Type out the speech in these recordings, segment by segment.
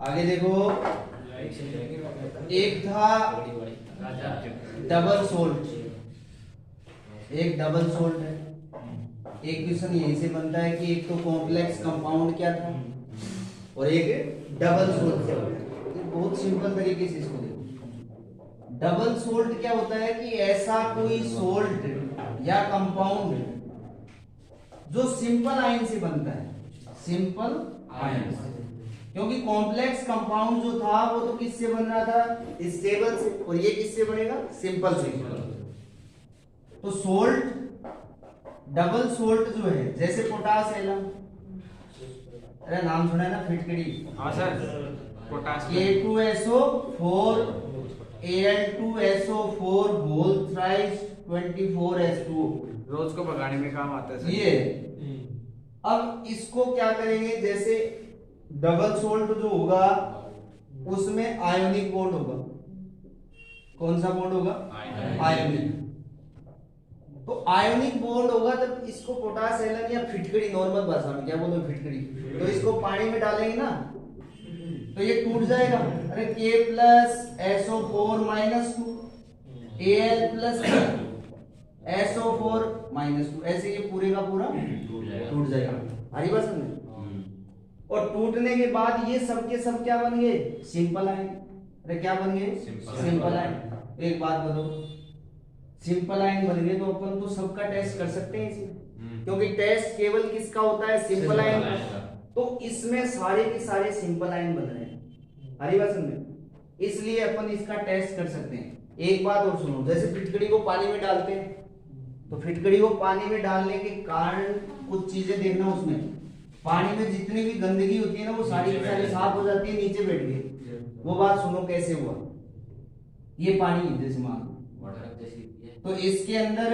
आगे देखो, एक था डबल सोल्ट, एक डबल सोल्ट है। एक क्वेश्चन यहीं से बनता है कि एक तो कॉम्प्लेक्स कंपाउंड क्या था और एक डबल सोल्ट क्या होता है। बहुत सिंपल तरीके से इसको देखो। डबल सोल्ट क्या होता है कि ऐसा कोई सोल्ट या कंपाउंड जो सिंपल आयन से बनता है, सिंपल आयन से। क्योंकि कॉम्प्लेक्स कंपाउंड जो था वो तो किससे बन रहा था, स्टेबल से, और ये किससे बनेगा, सिंपल से। तो सोल्ट, डबल सोल्ट जो है, जैसे पोटास एलम, अरे नाम सुना है ना, फिटकरी। हाँ sir, potash K2SO4 Al2SO4 whole thrice 24S2, रोज को भगाने में काम आता है सर। ये अब इसको क्या करेंगे, जैसे डबल सोल्ट जो होगा उसमें आयोनिक बॉन्ड होगा। कौन सा बॉन्ड होगा, आयोनिक। तो आयोनिक बॉन्ड होगा तब इसको पोटास एलन या फिटकरी, नॉर्मल भाषा में क्या बोलो, फिटकरी। तो इसको पानी में डालेंगे ना तो ये टूट जाएगा। अरे K+SO4 -2 Al+SO4 -2, ऐसे ये पूरे का पूरा टूट जाएगा। हरी बात समझ। और टूटने के बाद ये सब के सब क्या बन गए, सिंपल आयन। अरे क्या बन गए, सिंपल आयन। एक बात बताओ, सिंपल आयन बन गए तो अपन तो सबका टेस्ट कर सकते हैं इसमें, क्योंकि टेस्ट केवल किसका होता है, सिंपल आयन। तो इसमें सारे के सारे सिंपल आयन बन रहे हैं। हरी बात समझे, इसलिए अपन इसका टेस्ट कर सकते हैं। एक बात और सुनो, जैसे फिटकड़ी को पानी में डालते हैं तो फिटकड़ी को पानी में डालने के कारण कुछ चीजें देखना, उसमें पानी में जितनी भी गंदगी होती है ना वो सारी की सारी साफ हो जाती है, नीचे बैठ गई। वो बात सुनो कैसे हुआ। ये पानी जैसे मान, तो इसके अंदर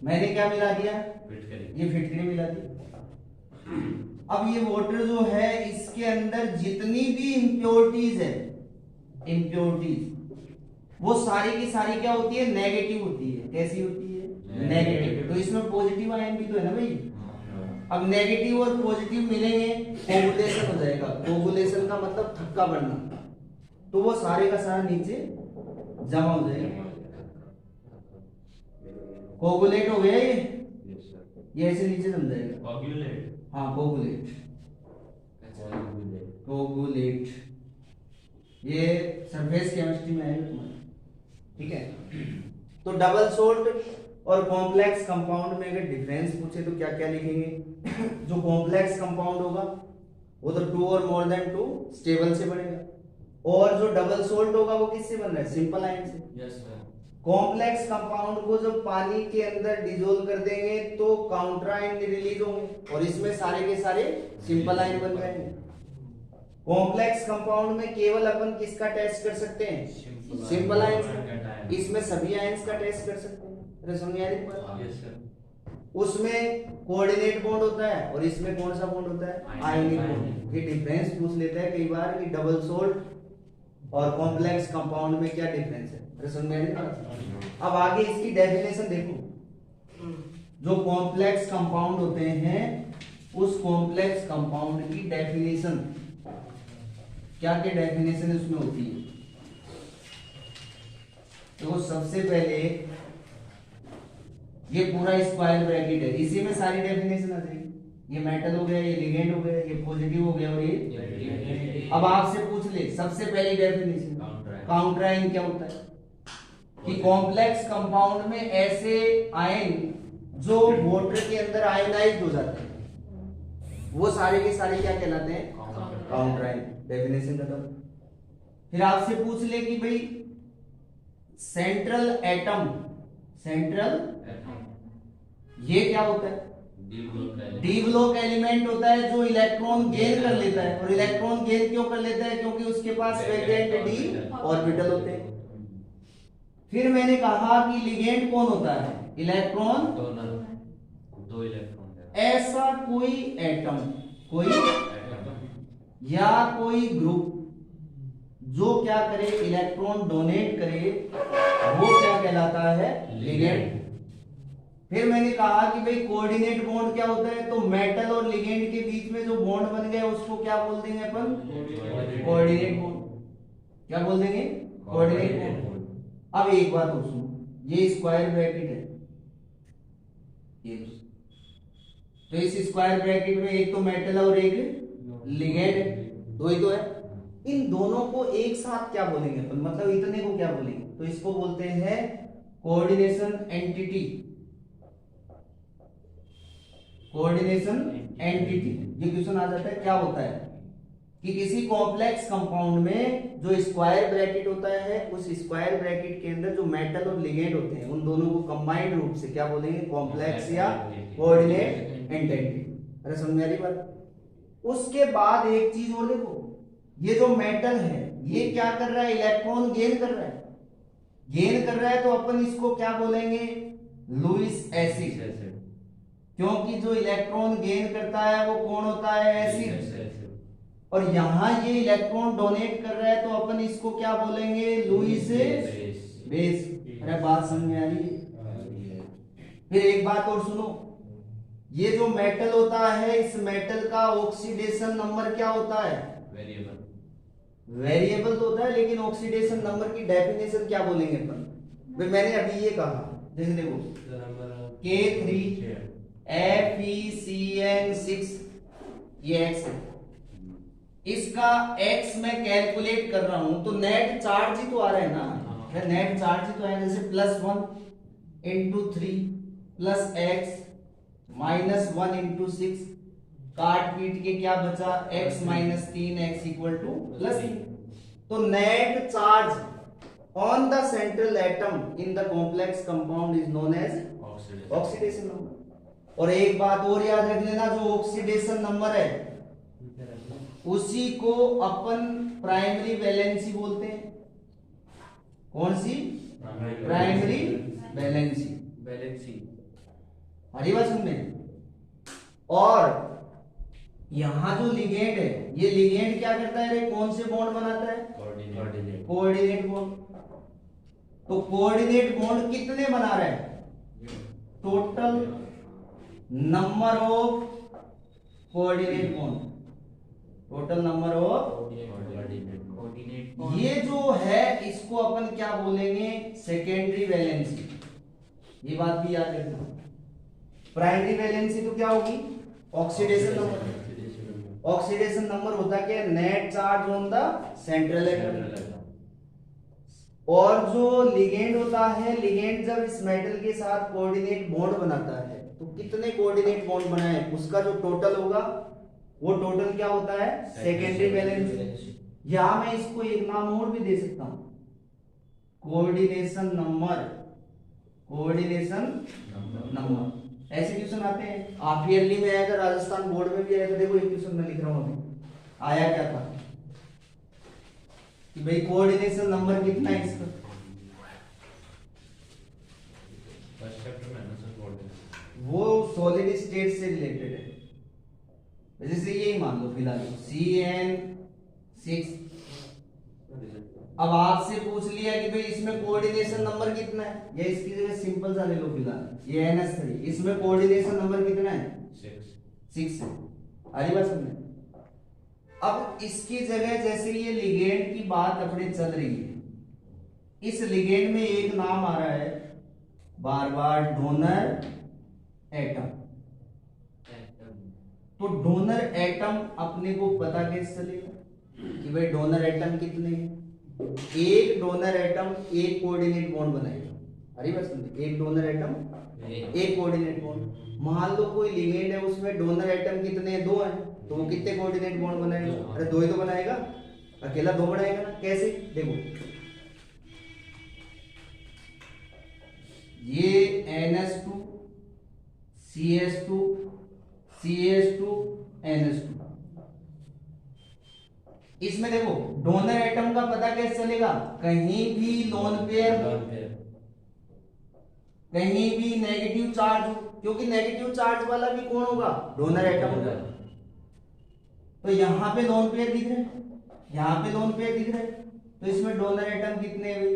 मैंने क्या मिला दिया, ये फिटकरी मिला दी। अब ये वाटर जो है इसके अंदर जितनी भी इम्प्योरिटीज है, इम्प्योरिटीज वो सारी की सारी क्या होती है, नेगेटिव होती है। कैसी होती है, नेगेटिव। तो इसमें पॉजिटिव आयन भी तो है ना भाई। अब नेगेटिव और पॉजिटिव मिलेंगे, कोगुलेशन हो जाएगा। कोगुलेशन का मतलब थक्का बढ़ना, तो वो सारे का सारा नीचे जमा हो जाएगा। कोगुलेट हो गया ये ऐसे नीचे जम जाएगा। हाँ कोगुलेट, कोगुलेट ये सरफेस केमिस्ट्री में आएगा तुम्हारे, ठीक है। तो डबल सोल्ट और कॉम्प्लेक्स कंपाउंड में अगर डिफरेंस पूछे तो क्या क्या लिखेंगे। जो कॉम्प्लेक्स कंपाउंड होगा वो तो 2 और मोर देन 2 स्टेबल से बनेगा, और जो डबल सोल्ट होगा वो किससे बन रहा है, सिंपल आयन से। कॉम्प्लेक्स कंपाउंड को जब पानी के अंदर डिसोल्व कर देंगे तो काउंटर आयन रिलीज होंगे और इसमें सारे के सारे सिंपल आयन बन जाएंगे। कॉम्प्लेक्स कंपाउंड में केवल अपन किसका टेस्ट कर सकते हैं, सिंपल आयंस का। इसमें सभी आयंस का टेस्ट कर सकते हैं। अरे समझ आ रही बात। उसमें कोऑर्डिनेट बॉन्ड होता है और इसमें कौन सा बॉन्ड होता है, आयोनिक बॉन्ड। ये डिफरेंस पूछ लेता है कई बार कि डबल सोल्ट और कॉम्प्लेक्स कंपाउंड में क्या डिफरेंस है। अरे समझ में आ रही बात। अब आगे इसकी डेफिनेशन देखो। जो कॉम्प्लेक्स कंपाउंड होते हैं उस कॉम्प्लेक्स कंपाउंड की डेफिनेशन क्या क्या डेफिनेशन उसमें होती है। तो सबसे पहले ये पूरा स्क्वायर ब्रैकेट है, इसी में सारी डेफिनेशन आ जाएगी। ये मेटल हो गया, ये लिगेंड हो गया, ये पॉजिटिव हो गया और ये। अब आपसे पूछ ले सबसे पहली डेफिनेशन, काउंटर आयन क्या होता है, कि कॉम्प्लेक्स कंपाउंड में ऐसे आयन जो वाटर के अंदर आयनाइज्ड हो जाते हैं वो सारे के सारे क्या कहलाते हैं, काउंटर आयन। डेफिनेशन खत्म। फिर आपसे पूछ ले कि भाई सेंट्रल एटम, सेंट्रल ये क्या होता है, डी ब्लॉक एलिमेंट होता है जो इलेक्ट्रॉन गेन कर लेता है। और इलेक्ट्रॉन गेन क्यों कर लेता है, क्योंकि उसके पास वैकेंट डी ऑर्बिटल होते हैं। फिर मैंने कहा कि लिगेंड कौन होता है, इलेक्ट्रॉन दो इलेक्ट्रॉन। ऐसा कोई एटम, कोई या कोई ग्रुप जो क्या करे, इलेक्ट्रॉन डोनेट करे, वो क्या कहलाता है, लिगेंड। फिर मैंने कहा कि भाई कोऑर्डिनेट बॉन्ड क्या होता है, तो मेटल और लिगेंड के बीच में जो बॉन्ड बन गया उसको क्या बोल देंगे अपन, कोऑर्डिनेट बॉन्ड। क्या बोल देंगे? Coordinate bond. अब एक बात और सुनो, ये स्क्वायर ब्रैकेट है, ये तो इस स्क्वायर ब्रैकेट में एक तो मेटल और एक लिगेंड है, दो ही तो है। इन दोनों को एक साथ क्या बोलेंगे अपन, मतलब इतने को क्या बोलेंगे? तो इसको बोलते हैं कोऑर्डिनेशन एंटिटी। कोऑर्डिनेशन एंटिटी, ये क्वेश्चन आ जाता है। क्या होता है कि किसी कॉम्प्लेक्स कंपाउंड में जो स्क्वायर ब्रैकेट होता है, उस स्क्वायर ब्रैकेट के अंदर जो मेटल और लिगेंड होते हैं, उन दोनों को कंबाइंड रूप से क्या बोलेंगे? कॉम्प्लेक्स या कोऑर्डिनेट एंटिटी। अरे समझ में आ रही बात? उसके बाद एक चीज और देखो, ये जो मेटल है ये क्या कर रहा है? इलेक्ट्रॉन गेन कर रहा है। गेन कर रहा है तो अपन इसको क्या बोलेंगे? Lewis acid. क्योंकि जो इलेक्ट्रॉन गेन करता है वो कौन होता है? एसिड। और यहां ये इलेक्ट्रॉन डोनेट कर रहा है तो अपन इसको क्या बोलेंगे? Lewis base. अरे बात समझ में आ रही है? फिर एक बात और सुनो, ये जो मेटल होता है, इस मेटल का ऑक्सीडेशन नंबर क्या होता है? वेरिएबल तो होता है, लेकिन ऑक्सीडेशन नंबर की डेफिनेशन क्या बोलेंगे अपन? भाई मैंने अभी ये कहा, जैसे देखो K3 FeCN6, ये X है, इसका X मैं कैलकुलेट कर रहा हूं तो नेट चार्ज ही तो आ रहा है ना, नेट चार्ज ही तो है। जैसे +1 × 3 + x -1 × 6, काट पीट के क्या बचा? x - 3x = +3। तो net charge on the central atom in the complex compound is known as oxidation number. और एक बात और याद रख लेना, जो ऑक्सीडेशन नंबर है उसी को अपन प्राइमरी वैलेंसी बोलते हैं। कौन सी? Primary valency. हरी बात सुनने। और यहां जो लिगेंड है, ये लिगेंड क्या करता है? रे कौन से बॉन्ड बनाता है? Coordinate bond. तो कोऑर्डिनेट बॉन्ड कितने बना रहा है? Total number of coordinate bond, total number of coordinate. ये जो है इसको अपन क्या बोलेंगे? Secondary valency. ये बात भी याद रखना। प्राइमरी वैलेंसी तो क्या होगी? Oxidation number. ऑक्सीडेशन नंबर होता क्या? Net charge on the central atom. और जो लिगेंड होता है, लिगेंड जब इस मेटल के साथ कोऑर्डिनेट बॉन्ड बनाता है तो कितने कोऑर्डिनेट बॉन्ड बनाए, उसका जो टोटल होगा वो टोटल क्या होता है? Secondary valency. या मैं इसको एक नाम और भी दे सकता हूं, कोऑर्डिनेशन नंबर। Coordination number. ऐसे क्वेश्चन आते हैं, हाफ ईयरली में आया था, राजस्थान बोर्ड में भी आया था। देखो एक क्वेश्चन मैं लिख रहा हूं अभी, आया क्या था कि भाई कोऑर्डिनेशन नंबर कितना है इसका? वो सॉलिड स्टेट से रिलेटेड है। जैसे यही मान लो फिलहाल CN6। अब आपसे पूछ लिया कि भाई इसमें कोऑर्डिनेशन नंबर कितना है, या इसकी जगह सिंपल सा ले लो फिलहाल ये NH3, इसमें कोऑर्डिनेशन नंबर कितना है? 6 है। आरी बात समझे? अब इसकी जगह जैसे ये लिगेंड की बात अपने चल रही है, इस लिगेंड में एक नाम आ रहा है बार बार, डोनर एटम। तो डोनर एटम अपने को पता कैसे चलेगा कि भाई डोनर एटम कितने हैं? एक डोनर एटम एक कोऑर्डिनेट बॉन्ड बनाएगा। अरे बस एक डोनर एटम एक कोऑर्डिनेट बॉन्ड। मान लो कोई लिगेंड है, उसमें डोनर एटम कितने हैं? 2 हैं, तो वो कितने कोऑर्डिनेट बॉन्ड बनाएगा? अरे 2 ही तो बनाएगा, अकेला 2 बनाएगा ना। कैसे? देखो ये NH2 CH2 CH2 NH2, इसमें देखो डोनर एटम का पता कैसे चलेगा? कहीं भी लोन पेयर, कहीं भी नेगेटिव चार्ज हो, क्योंकि नेगेटिव चार्ज वाला भी कौन होगा? डोनर एटम होगा। तो यहां पे लोन पेयर दिख रहे हैं, यहां पे लोन पेयर दिख रहे हैं, तो इसमें डोनर एटम कितने हैं भाई?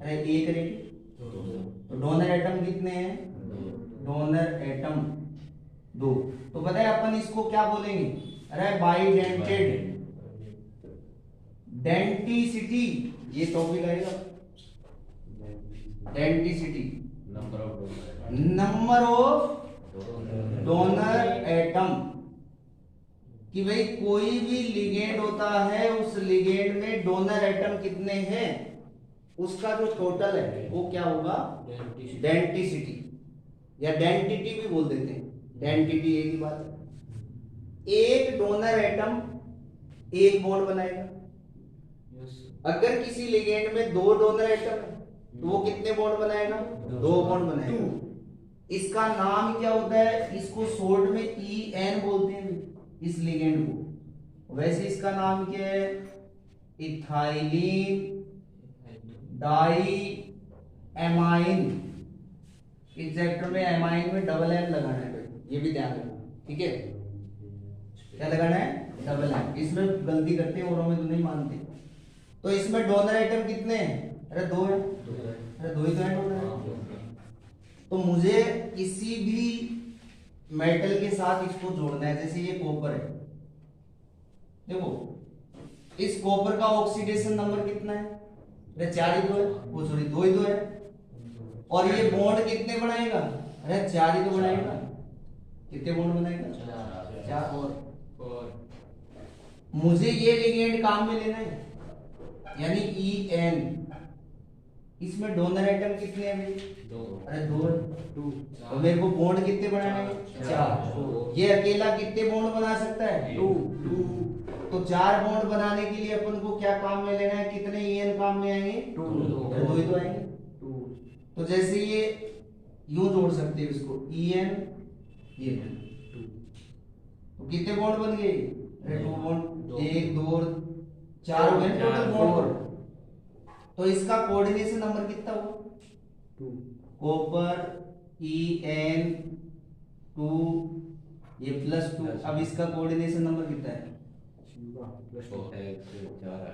अरे एक रेडी। तो डोनर एटम कितने हैं? Donor atom 2। तो पता है अपन इसको क्या बोलेंगे? अरे बाइडेंटेड डेंटिसिटी, ये टॉपिक आएगा, denticity, number of donor atom, कि भाई कोई भी लिगेंड होता है उस लिगेंड में डोनर एटम कितने हैं, उसका जो टोटल है वो क्या होगा, डेंटिसिटी, या डेंटिटी भी बोल देते हैं, डेंटिटी एक ही बात है। एक डोनर एटम एक बॉन्ड बनाएगा, अगर किसी लिगेंड में दो डोनर एटम है तो वो कितने बॉन्ड बनाएगा, दो बॉन्ड बनाएगा। इसका नाम क्या होता है, इसको शॉर्ट में EN बोलते हैं इस लिगेंड को। वैसे इसका नाम क्या है, इथाइलिन डाई एमाइन। इस चैप्टर में एमाइन में डबल M लगाना है, ये भी ध्यान रखना, ठीक है। क्या लगाना है, डबल M। इसमें गलती करते हैं औरों में तो नहीं मानते। तो इसमें डोनर आइटम कितने हैं, अरे दो है, अरे दो ही तो है डोनर। तो मुझे किसी भी मेटल के साथ इसको जोड़ना है, जैसे ये कॉपर है, देखो इस कॉपर का ऑक्सीडेशन नंबर कितना है, अरे 4 ही तो है, वो सॉरी 2 ही तो है। और ये बॉन्ड कितने बनाएगा, अरे 4 ही तो बनाएगा। कितने बॉन्ड बनाएगा, 4। और मुझे ये लिगेंड काम में लेना है, यानी EN। इसमें डोनर आइटम कितने हैं भाई, अरे 2। और मेरे को बॉन्ड कितने बनाने हैं, 4। ये अकेला कितने बॉन्ड बना सकता है, 2। तो 4 बॉन्ड बनाने के लिए अपन को क्या काम में लेना है, कितने EN काम में आएंगे, 2 ही तो आएंगे। तो जैसे ये यूं जोड़ सकते हैं इसको, EN ये 2, तो कितने बॉन्ड बन गए, अरे 2 बॉन्ड, 1 2 4 हो गए टोटल बॉन्ड। तो इसका कोऑर्डिनेशन नंबर कितना हुआ, 2। कॉपर EN 2, ये +2। अब इसका कोऑर्डिनेशन नंबर कितना है,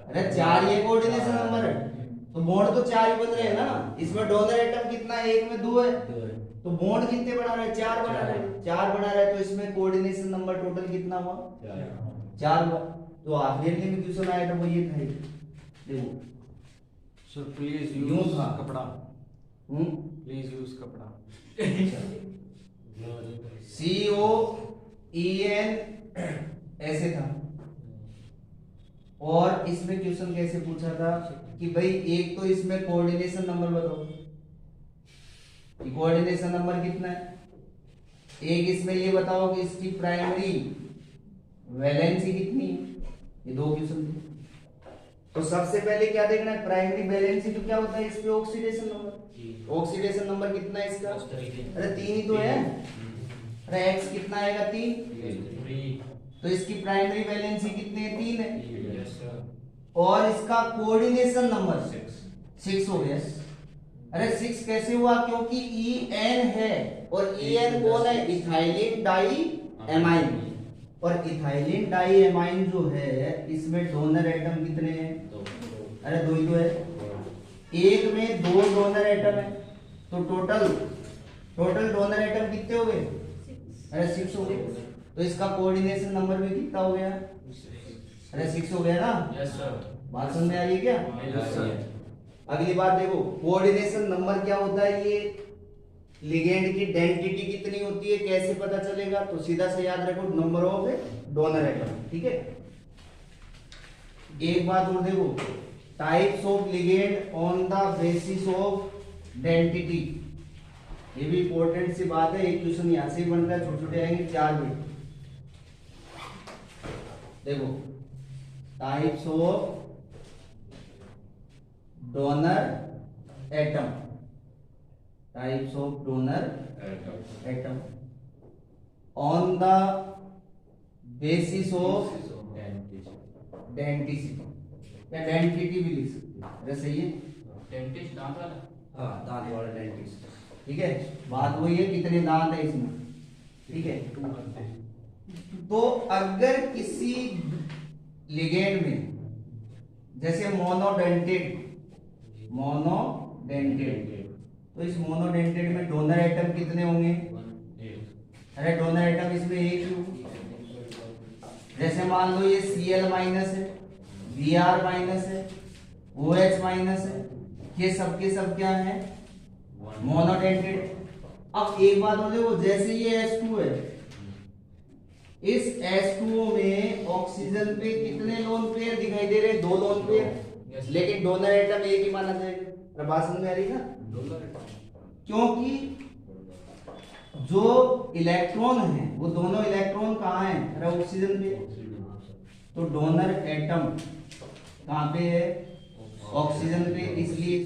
अरे 4 ये कोऑर्डिनेशन नंबर है। तो बॉन्ड तो 4 ही बन रहे हैं ना। इसमें डोनर एटम कितना है, एक में 2 है, तो बॉन्ड कितने बना रहे हैं, 4 बना रहे हैं, 4 बना रहे हैं। तो इसमें कोऑर्डिनेशन नंबर टोटल कितना हुआ, 4 हुआ। तो आखिरी में क्वेश्चन आया था वो ये था, देखो सर प्लीज यूं यूज था। कपड़ा, प्लीज यूज कपड़ा। COEN ऐसे था। और इसमें क्वेश्चन कैसे पूछा था कि भाई एक तो इसमें कोऑर्डिनेशन नंबर बताओ, कोऑर्डिनेशन नंबर कितना है। एक इसमें ये बताओ कि इसकी प्राइमरी वैलेंसी कितनी है, ये 2 क्वेश्चन थे। तो सबसे पहले क्या देखना है, प्राइमरी वैलेंसी तो क्या होता है, इस पे ऑक्सीडेशन नंबर। ऑक्सीडेशन नंबर कितना है इसका, अरे 3 ही तो है, अरे X कितना आएगा, 3। तो इसकी प्राइमरी वैलेंसी कितनी है, 3 है। और इसका कोऑर्डिनेशन नंबर 6 हो गया। अरे 6 कैसे हुआ, क्योंकि EN है, और EN कौन है, इथाइलिन डाई एमाइन। और इथाइलिन डाई एमाइन जो है इसमें डोनर एटम कितने हैं, अरे 2 ही तो है। एक में 2 डोनर एटम है, तो टोटल डोनर एटम कितने हो गए, अरे 6 हो गए। तो इसका कोऑर्डिनेशन नंबर भी कितना हो गया, अरे 6 हो गया ना। Yes sir. बात समझ में आ रही है क्या, यस सर। अगली बात देखो, कोऑर्डिनेशन नंबर क्या होता है, ये लिगेंड की डेंसिटी कितनी होती है, कैसे पता चलेगा, तो सीधा से याद रखो, नंबर ऑफ डोनर एटम, ठीक है। एक बात और देखो, types of ligand on the basis of density, ये भी इंपॉर्टेंट सी बात है। एक क्वेश्चन यहां से ही बनता है, छोटे छोटे आएंगे 4 मिनट। देखो types of donor atom, types of donor atom on the basis of density, या डेंसिटी भी लिख सकते हैं, अरे सही है, डेंटिस्ट दांत वाला, हाँ दांत वाला डेंटिस्ट, ठीक है। बात वही है, कितने दांत है इसमें, ठीक है। तो अगर किसी लिगेंड में जैसे मोनोडेंटेड, तो इस मोनोडेंटेड में डोनर एटम कितने होंगे, अरे डोनर एटम इसमें एक ही होगा। जैसे मान लो ये Cl माइनस है, Br माइनस है, OH माइनस है, ये सब के सब क्या है, मोनोडेंटेड। अब एक बात बोले, वो जैसे ये H2 है, इस H2O में ऑक्सीजन पे कितने लोन पेयर दिखाई दे रहे हैं, 2 लोन पेयर, लेकिन डोनर एटम एक ही माना जाएगा। अरे बात समझ में आ रही है ना, क्योंकि जो इलेक्ट्रॉन है वो दोनों इलेक्ट्रॉन कहाँ है, अरे ऑक्सीजन पे, तो डोनर एटम कहाँ पे है, ऑक्सीजन पे, इसलिए